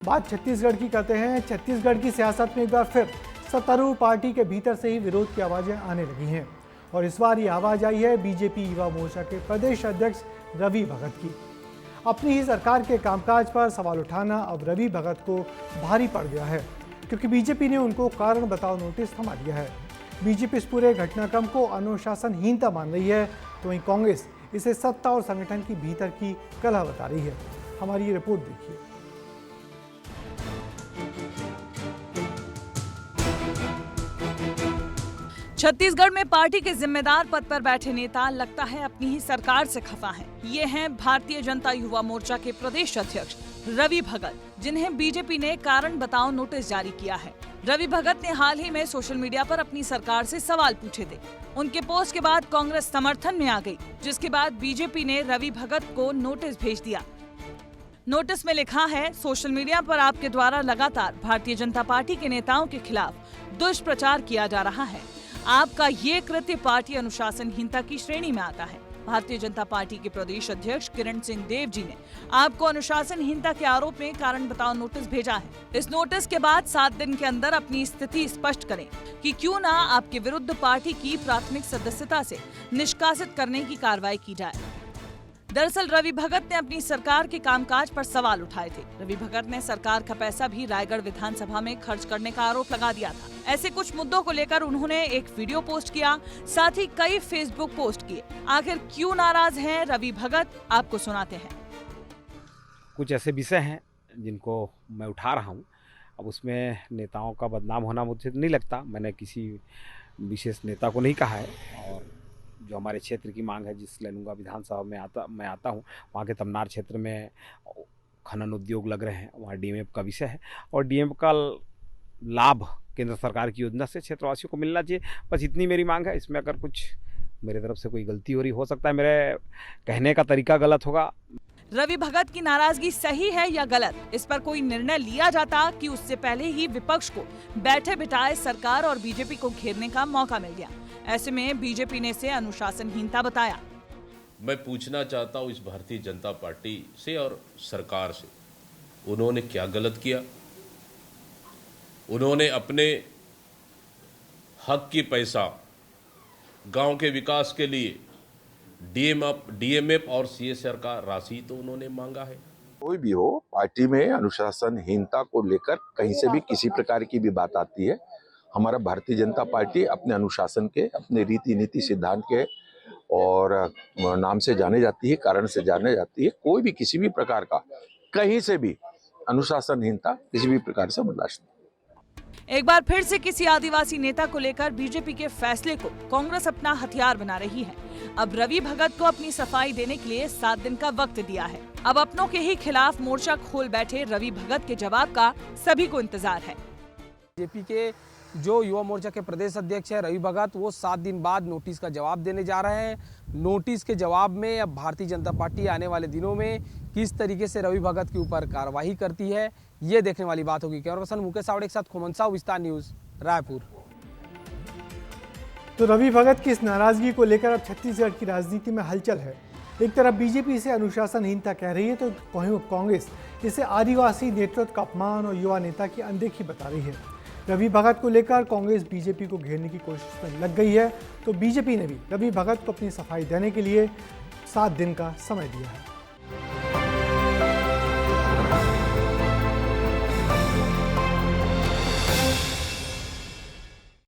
बात छत्तीसगढ़ की करते हैं। छत्तीसगढ़ की सियासत में एक बार फिर सत्तारूढ़ पार्टी के भीतर से ही विरोध की आवाज़ें आने लगी हैं और इस बार ये आवाज़ आई है बीजेपी युवा मोर्चा के प्रदेश अध्यक्ष रवि भगत की। अपनी ही सरकार के कामकाज पर सवाल उठाना अब रवि भगत को भारी पड़ गया है, क्योंकि बीजेपी ने उनको कारण बताओ नोटिस थमा दिया है। बीजेपी इस पूरे घटनाक्रम को अनुशासनहीनता मान रही है, तो वहीं कांग्रेस इसे सत्ता और संगठन की भीतर की कलह बता रही है। हमारी ये रिपोर्ट देखिए। छत्तीसगढ़ में पार्टी के जिम्मेदार पद पर बैठे नेता लगता है अपनी ही सरकार से खफा हैं। ये हैं भारतीय जनता युवा मोर्चा के प्रदेश अध्यक्ष रवि भगत, जिन्हें बीजेपी ने कारण बताओ नोटिस जारी किया है। रवि भगत ने हाल ही में सोशल मीडिया पर अपनी सरकार से सवाल पूछे थे। उनके पोस्ट के बाद कांग्रेस समर्थन में आ गई, जिसके बाद बीजेपी ने रवि भगत को नोटिस भेज दिया। नोटिस में लिखा है, सोशल मीडिया पर आपके द्वारा लगातार भारतीय जनता पार्टी के नेताओं के खिलाफ दुष्प्रचार किया जा रहा है। आपका ये कृत्य पार्टी अनुशासनहीनता की श्रेणी में आता है। भारतीय जनता पार्टी के प्रदेश अध्यक्ष किरण सिंह देव जी ने आपको अनुशासनहीनता के आरोप में कारण बताओ नोटिस भेजा है। इस नोटिस के बाद 7 दिन के अंदर अपनी स्थिति स्पष्ट करें कि क्यों ना आपके विरुद्ध पार्टी की प्राथमिक सदस्यता से निष्कासित करने की कार्रवाई की जाए। दरअसल रवि भगत ने अपनी सरकार के कामकाज पर सवाल उठाए थे। रवि भगत ने सरकार का पैसा भी रायगढ़ विधानसभा में खर्च करने का आरोप लगा दिया था। ऐसे कुछ मुद्दों को लेकर उन्होंने एक वीडियो पोस्ट किया, साथ ही कई फेसबुक पोस्ट किए। आखिर क्यों नाराज हैं रवि भगत, आपको सुनाते हैं। कुछ ऐसे विषय हैं जिनको मैं उठा रहा हूँ। अब उसमें नेताओं का बदनाम होना मुझे नहीं लगता। मैंने किसी विशेष नेता को नहीं कहा है, और जो हमारे क्षेत्र की मांग है, जिस लैलूंगा विधानसभा में मैं आता हूँ, वहाँ के तमनार क्षेत्र में खनन उद्योग लग रहे हैं। वहाँ डीएमएफ का विषय है और डीएमएफ का लाभ केंद्र सरकार की योजना से क्षेत्रवासियों को मिलना चाहिए। बस इतनी मेरी मांग है। इसमें अगर कुछ मेरी तरफ से कोई गलती हो रही हो सकता है, मेरे कहने का तरीका गलत होगा। रवि भगत की नाराजगी सही है या गलत, इस पर कोई निर्णय लिया जाता कि उससे पहले ही विपक्ष को बैठे बिठाए सरकार और बीजेपी को घेरने का मौका मिल गया। ऐसे में बीजेपी ने इसे अनुशासनहीनता बताया। मैं पूछना चाहता हूँ इस भारतीय जनता पार्टी से और सरकार से, उन्होंने क्या गलत किया? उन्होंने अपने हक की पैसा गांव के विकास के लिए डीएमएफ और सीएसआर का राशि तो उन्होंने मांगा है। कोई भी हो, पार्टी में अनुशासनहीनता को लेकर कहीं से भी किसी प्रकार की भी बात आती है, हमारा भारतीय जनता पार्टी अपने अनुशासन के, अपने रीति नीति सिद्धांत के और नाम से जाने जाती है, कारण से जाने जाती है। कोई भी किसी भी प्रकार का कहीं से भी अनुशासनहीनता किसी भी प्रकार से बर्दाश्त नहीं। एक बार फिर से किसी आदिवासी नेता को लेकर बीजेपी के फैसले को कांग्रेस अपना हथियार बना रही है। अब रवि भगत को अपनी सफाई देने के लिए 7 दिन का वक्त दिया है। अब अपनों के ही खिलाफ मोर्चा खोल बैठे रवि भगत के जवाब का सभी को इंतजार है। बीजेपी के जो युवा मोर्चा के प्रदेश अध्यक्ष है रवि भगत, वो 7 दिन बाद नोटिस का जवाब देने जा रहे हैं। नोटिस के जवाब में अब भारतीय जनता पार्टी आने वाले दिनों में किस तरीके से रवि भगत के ऊपर कार्रवाई करती है, ये देखने वाली बात होगी। कैमरा पर्सन मुकेश सावड़े के साथ खोमन साहू, विस्तार न्यूज, रायपुर। तो रवि भगत की इस नाराजगी को लेकर अब छत्तीसगढ़ की राजनीति में हलचल है। एक तरफ बीजेपी इसे अनुशासनहीनता कह रही है, तो वहीं कांग्रेस इसे आदिवासी नेतृत्व का अपमान और युवा नेता की अनदेखी बता रही है। रवि भगत को लेकर कांग्रेस बीजेपी को घेरने की कोशिश में लग गई है, तो बीजेपी ने भी रवि भगत को अपनी सफाई देने के लिए 7 दिन का समय दिया है।